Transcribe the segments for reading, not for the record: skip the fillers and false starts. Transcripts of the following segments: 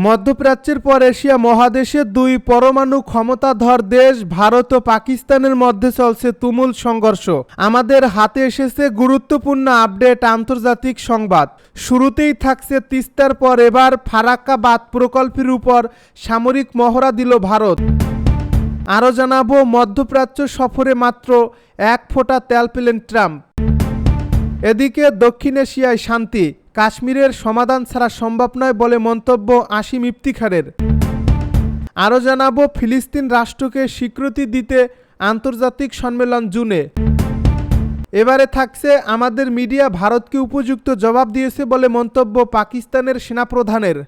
মধ্যপ্রাচ্যের পর এশিয়া মহাদেশের দুই পরমাণু ক্ষমতাধর দেশ ভারত ও পাকিস্তানের মধ্যে চলছে তুমুল সংঘর্ষ। আমাদের হাতে এসেছে গুরুত্বপূর্ণ আপডেট আন্তর্জাতিক সংবাদ। শুরুতেই থাকছে তিস্তার পর এবার ফারাক্কা বাঁধ প্রকল্পের উপর সামরিক মহড়া দিল ভারত। আরও জানাবো, মধ্যপ্রাচ্য সফরে মাত্র এক ফোঁটা তেল পেলেন ট্রাম্প। এদিকে দক্ষিণ এশিয়ায় শান্তি, কাশ্মীরের সমাধান ছাড়া সম্ভব নয় বলে মন্তব্য আসিম ইফতিখারের। আরও জানাবো, ফিলিস্তিন রাষ্ট্রকে স্বীকৃতি দিতে আন্তর্জাতিক সম্মেলন জুনে। এবারে থাকছে, আমাদের মিডিয়া ভারতকে উপযুক্ত জবাব দিয়েছে বলে মন্তব্য পাকিস্তানের সেনাপ্রধানের।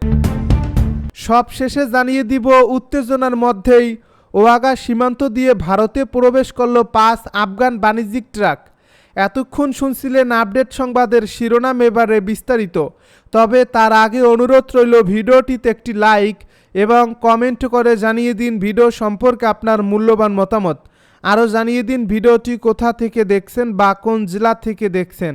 সব শেষে জানিয়ে দিব, উত্তেজনার মধ্যেই ওয়াগা সীমান্ত দিয়ে ভারতে প্রবেশ করল 5 আফগান বাণিজ্যিক ট্রাক। এতক্ষণ শুনছিলেন আপডেট সংবাদের শিরোনাম, এবারে বিস্তারিত। তবে তার আগে অনুরোধ রইল, ভিডিওটিতে একটি লাইক এবং কমেন্ট করে জানিয়ে দিন ভিডিও সম্পর্কে আপনার মূল্যবান মতামত। আরও জানিয়ে দিন ভিডিওটি কোথা থেকে দেখছেন বা কোন জেলা থেকে দেখছেন।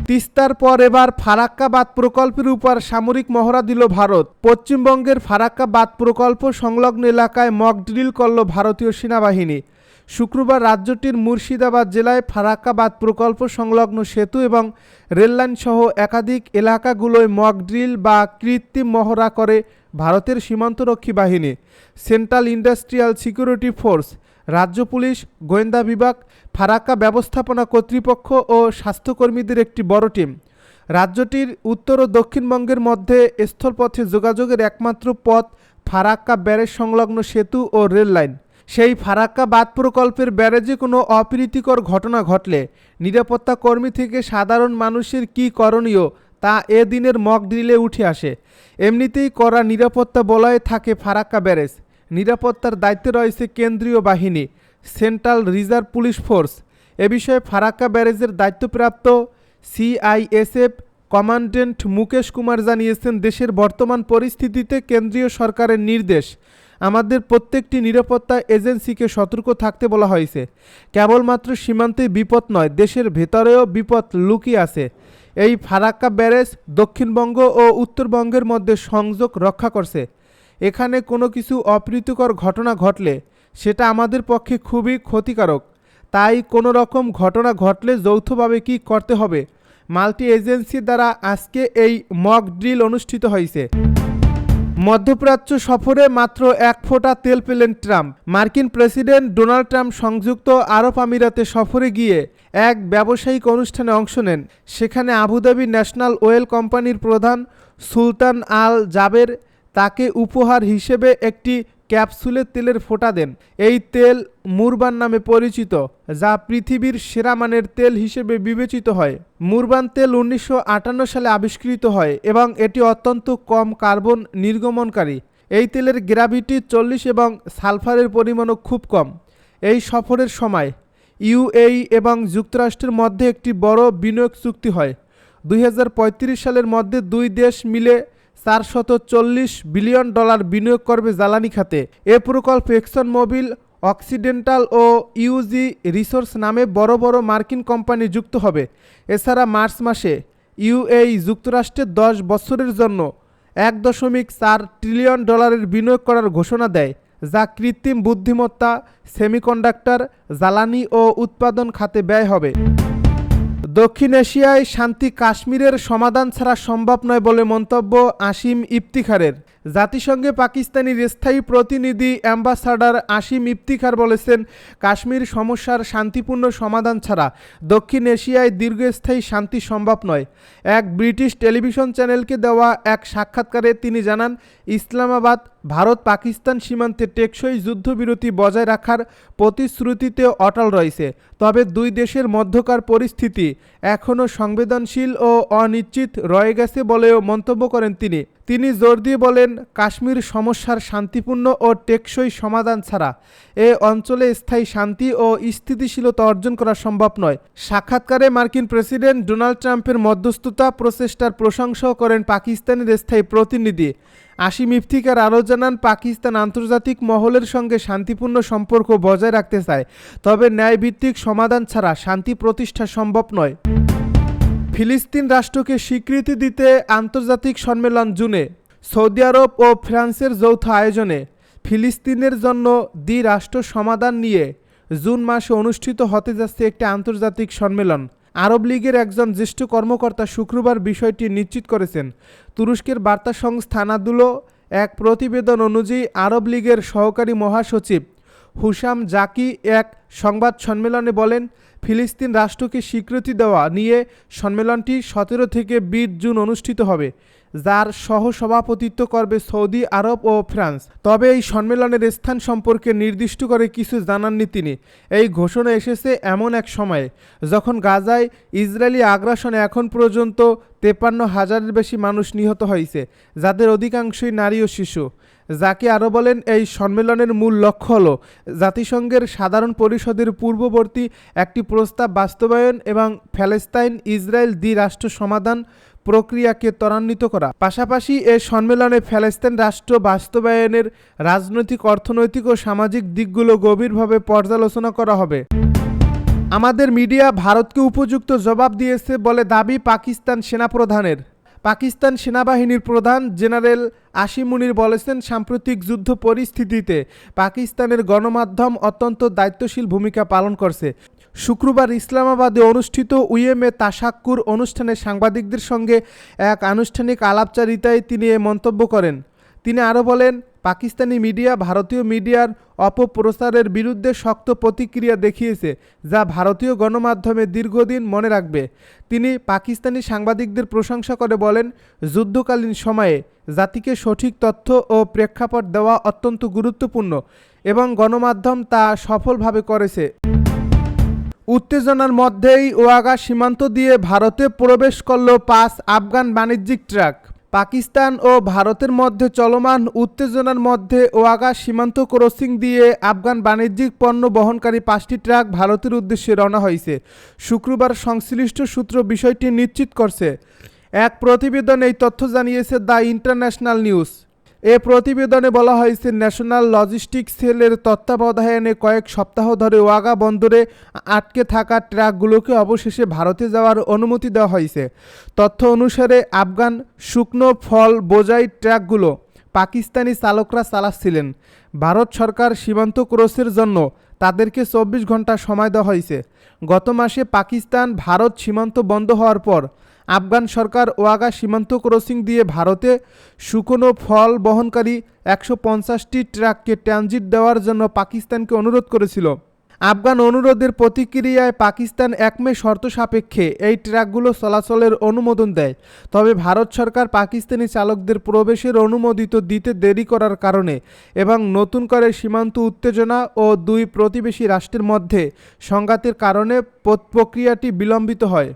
তিস্তার পর এবার ফারাক্কা বাঁধ প্রকল্পের উপর সামরিক মহড়া দিল ভারত। পশ্চিমবঙ্গের ফারাক্কা বাঁধ প্রকল্প সংলগ্ন এলাকায় মক ড্রিল করল ভারতীয় সেনাবাহিনী। শুক্রবার রাজ্যটির মুর্শিদাবাদ জেলায় ফারাক্কা বাঁধ প্রকল্প সংলগ্ন সেতু এবং রেললাইন সহ একাধিক এলাকাগুলোয় মক ড্রিল বা কৃত্রিম মহড়া করে ভারতের সীমান্তরক্ষী বাহিনী, সেন্ট্রাল ইন্ডাস্ট্রিয়াল সিকিউরিটি ফোর্স, রাজ্য পুলিশ, গোয়েন্দা বিভাগ, ফারাক্কা ব্যবস্থাপনা কর্তৃপক্ষ ও স্বাস্থ্যকর্মীদের একটি বড় টিম। রাজ্যটির উত্তর ও দক্ষিণবঙ্গের মধ্যে স্থলপথে যোগাযোগের একমাত্র পথ ফারাক্কা ব্যারেজ সংলগ্ন সেতু ও রেল লাইন। সেই ফারাক্কা বাঁধ প্রকল্পের ব্যারেজে কোনো অপ্রীতিকর ঘটনা ঘটলে নিরাপত্তা কর্মী থেকে সাধারণ মানুষের কী করণীয় তা এদিনের মক ড্রিলে উঠে আসে। এমনিতেই কড়া নিরাপত্তা বলয়ে থাকে ফারাক্কা ব্যারেজ। নিরাপত্তার দায়িত্বে রয়েছে কেন্দ্রীয় বাহিনী, সেন্ট্রাল রিজার্ভ পুলিশ ফোর্স। এ বিষয়ে ফারাক্কা ব্যারেজের দায়িত্বপ্রাপ্ত সিআইএসএফ কমান্ড্যান্ট মুকেশ কুমার জানিয়েছেন, দেশের বর্তমান পরিস্থিতিতে কেন্দ্রীয় সরকারের নির্দেশ, আমাদের প্রত্যেকটি নিরাপত্তা এজেন্সিকে সতর্ক থাকতে বলা হয়েছে। কেবলমাত্র সীমান্তে বিপদ নয়, দেশের ভেতরেও বিপদ লুকিয়ে আছে। এই ফারাক্কা ব্যারেজ দক্ষিণবঙ্গ ও উত্তরবঙ্গের মধ্যে সংযোগ রক্ষা করছে। এখানে কোনো কিছু অপ্রীতিকর ঘটনা ঘটলে সেটা আমাদের পক্ষে খুবই ক্ষতিকারক। তাই কোনো রকম ঘটনা ঘটলে যৌথভাবে কী করতে হবে, মাল্টি এজেন্সি দ্বারা আজকে এই মক ড্রিল অনুষ্ঠিত হয়েছে। মধ্যপ্রাচ্য সফরে মাত্র এক ফোঁটা তেল পেলেন ট্রাম্প। মার্কিন প্রেসিডেন্ট ডোনাল্ড ট্রাম্প সংযুক্ত আরব আমিরাতে সফরে গিয়ে এক ব্যবসায়িক অনুষ্ঠানে অংশ নেন। সেখানে আবুধাবি ন্যাশনাল অয়েল কোম্পানির প্রধান সুলতান আল জাবের তাকে উপহার হিসেবে একটি ক্যাপসুলে তেলের ফোঁটা দেন। এই তেল মুরবান নামে পরিচিত, যা পৃথিবীর সেরা মানের তেল হিসেবে বিবেচিত হয়। মুরবান তেল 1958 সালে আবিষ্কৃত হয় এবং এটি অত্যন্ত কম কার্বন নির্গমনকারী। এই তেলের গ্র্যাভিটি 40 এবং সালফারের পরিমাণও খুব কম। এই সফরের সময় ইউএই এবং যুক্তরাষ্ট্রের মধ্যে একটি বড় বিনিয়োগ চুক্তি হয়। 2035 সালের মধ্যে দুই দেশ মিলে $440 বিলিয়ন বিনিয়োগ করবে জ্বালানি খাতে। এ প্রকল্প এক্সন মোবিল, অক্সিডেন্টাল ও ইউজি রিসোর্স নামে বড় বড় মার্কিন কোম্পানি যুক্ত হবে। এছাড়া মার্চ মাসে ইউএই যুক্তরাষ্ট্রের 10 বছরের জন্য $1.4 ট্রিলিয়ন বিনিয়োগ করার ঘোষণা দেয়, যা কৃত্রিম বুদ্ধিমত্তা, সেমিকন্ডাক্টর, জ্বালানি ও উৎপাদন খাতে ব্যয় হবে। দক্ষিণ এশিয়ায় শান্তি, কাশ্মীরের সমাধান ছাড়া সম্ভব নয় বলে মন্তব্য আসিম ইফতিখারের। জাতিসংঘে পাকিস্তানির স্থায়ী প্রতিনিধি অ্যাম্বাসাডার আসিম ইফতিখার বলেছেন, কাশ্মীর সমস্যার শান্তিপূর্ণ সমাধান ছাড়া দক্ষিণ এশিয়ায় দীর্ঘস্থায়ী শান্তি সম্ভব নয়। এক ব্রিটিশ টেলিভিশন চ্যানেলকে দেওয়া এক সাক্ষাৎকারে তিনি জানান, ইসলামাবাদ ভারত পাকিস্তান সীমান্তে টেকসই যুদ্ধবিরতি বজায় রাখার প্রতিশ্রুতিতে অটল রয়েছে। তবে দুই দেশের মধ্যকার পরিস্থিতি এখনও সংবেদনশীল ও অনিশ্চিত রয়ে গেছে বলেও মন্তব্য করেন তিনি জোর দিয়ে বলেন, কাশ্মীর সমস্যার শান্তিপূর্ণ ও টেকসই সমাধান ছাড়া এ অঞ্চলে স্থায়ী শান্তি ও স্থিতিশীলতা অর্জন করা সম্ভব নয়। সাক্ষাৎকারে মার্কিন প্রেসিডেন্ট ডোনাল্ড ট্রাম্পের মধ্যস্থতা প্রচেষ্টার প্রশংসাও করেন পাকিস্তানের স্থায়ী প্রতিনিধি আসিম ইফতিখার। আরও জানান, পাকিস্তান আন্তর্জাতিক মহলের সঙ্গে শান্তিপূর্ণ সম্পর্ক বজায় রাখতে চায়, তবে ন্যায়ভিত্তিক সমাধান ছাড়া শান্তি প্রতিষ্ঠা সম্ভব নয়। ফিলিস্তিন রাষ্ট্রকে স্বীকৃতি দিতে আন্তর্জাতিক সম্মেলন জুনে। সৌদি আরব ও ফ্রান্সের যৌথ আয়োজনে ফিলিস্তিনের জন্য দ্বিরাষ্ট্র সমাধান নিয়ে জুন মাসে অনুষ্ঠিত হতে যাচ্ছে একটি আন্তর্জাতিক সম্মেলন। আরব লীগের একজন জ্যেষ্ঠ কর্মকর্তা শুক্রবার বিষয়টি নিশ্চিত করেছেন। তুরস্কের বার্তা সংস্থা আনাদুলো এক প্রতিবেদন অনুযায়ী আরব লীগের সহকারী মহাসচিব হুসাম জাকি এক সংবাদ সম্মেলনে বলেন, ফিলিস্তিন রাষ্ট্রকে স্বীকৃতি দেওয়া নিয়ে সম্মেলনটি 17 থেকে 20 জুন অনুষ্ঠিত হবে, যার সহ-সভাপতিত্ব করবে সৌদি আরব ও ফ্রান্স। তবে এই সম্মেলনের স্থান সম্পর্কে নির্দিষ্ট করে কিছু জানাননি তিনি। এই ঘোষণা এসেছে এমন এক সময়ে যখন গাজায় ইসরায়েলি আগ্রাসনে এখন পর্যন্ত 53,000-এর বেশি মানুষ নিহত হয়েছে, যাদের অধিকাংশই নারী ও শিশু। যাকে আরও বলেন, এই সম্মেলনের মূল লক্ষ্য হল জাতিসংঘের সাধারণ পরিষদের পূর্ববর্তী একটি প্রস্তাব বাস্তবায়ন এবং প্যালেস্তাইন ইসরায়েল দ্বিরাষ্ট্র সমাধান প্রক্রিয়াকে ত্বরান্বিত করা। পাশাপাশি এ সম্মেলনে প্যালেস্তাইন রাষ্ট্র বাস্তবায়নের রাজনৈতিক, অর্থনৈতিক ও সামাজিক দিকগুলো গভীরভাবে পর্যালোচনা করা হবে। আমাদের মিডিয়া ভারতকে উপযুক্ত জবাব দিয়েছে বলে দাবি পাকিস্তান সেনাপ্রধানের। পাকিস্তান সেনাবাহিনীর প্রধান জেনারেল আসিম মুনির বলেছেন, সাম্প্রতিক যুদ্ধ পরিস্থিতিতে পাকিস্তানের গণমাধ্যম অত্যন্ত দায়িত্বশীল ভূমিকা পালন করছে। শুক্রবার ইসলামাবাদে অনুষ্ঠিত UM-এ তাশাক্কুর অনুষ্ঠানে সাংবাদিকদের সঙ্গে এক আনুষ্ঠানিক আলাপচারিতায় তিনি এ মন্তব্য করেন। তিনি আরও বলেন, পাকিস্তানি মিডিয়া ভারতীয় মিডিয়ার অপপ্রচারের বিরুদ্ধে শক্ত প্রতিক্রিয়া দেখিয়েছে, যা ভারতীয় গণমাধ্যমে দীর্ঘদিন মনে রাখবে। তিনি পাকিস্তানি সাংবাদিকদের প্রশংসা করে বলেন, যুদ্ধকালীন সময়ে জাতিকে সঠিক তথ্য ও প্রেক্ষাপট দেওয়া অত্যন্ত গুরুত্বপূর্ণ এবং গণমাধ্যম তা সফলভাবে করেছে। উত্তেজনার মধ্যেই ওয়াগা সীমান্ত দিয়ে ভারতে প্রবেশ করল 5 আফগান বাণিজ্যিক ট্রাক। পাকিস্তান ও ভারতের মধ্যে চলমান উত্তেজনার মধ্যে ওয়াগা সীমান্ত ক্রসিং দিয়ে আফগান বাণিজ্যিক পণ্য বহনকারী 5টি ট্রাক ভারতের উদ্দেশ্যে রওনা হয়েছে। শুক্রবার সংশ্লিষ্ট সূত্র বিষয়টি নিশ্চিত করছে। এক প্রতিবেদনে এই তথ্য জানিয়েছে দ্য ইন্টারন্যাশনাল নিউজ। এ প্রতিবেদনে বলা হয়েছে, ন্যাশনাল লজিস্টিক সেলের তত্ত্বাবধানে কয়েক সপ্তাহ ধরে ওয়াগা বন্দরে আটকে থাকা ট্রাকগুলোকে অবশেষে ভারতে যাওয়ার অনুমতি দেওয়া হয়েছে। তথ্য অনুসারে আফগান শুকনো ফল বোঝাই ট্রাকগুলো পাকিস্তানি চালকরা চালাচ্ছিলেন। ভারত সরকার সীমান্ত ক্রসের জন্য তাদেরকে 24 ঘন্টা সময় দেওয়া হয়েছে। গত মাসে পাকিস্তান ভারত সীমান্ত বন্ধ হওয়ার পর আফগান সরকার ওয়াগা সীমান্ত ক্রসিং দিয়ে ভারতে শুকনো ফল বহনকারী 150টি ট্রাককে ট্রানজিট দেওয়ার জন্য পাকিস্তানকে অনুরোধ করেছিল। আফগান অনুরোধের প্রতিক্রিয়ায় পাকিস্তান 1 মে শর্ত সাপেক্ষে এই ট্রাকগুলো চলাচলের অনুমোদন দেয়। তবে ভারত সরকার পাকিস্তানি চালকদের প্রবেশের অনুমোদিত দিতে দেরি করার কারণে এবং নতুন করে সীমান্ত উত্তেজনা ও 2 প্রতিবেশী রাষ্ট্রের মধ্যে সংঘাতের কারণে প্রক্রিয়াটি বিলম্বিত হয়।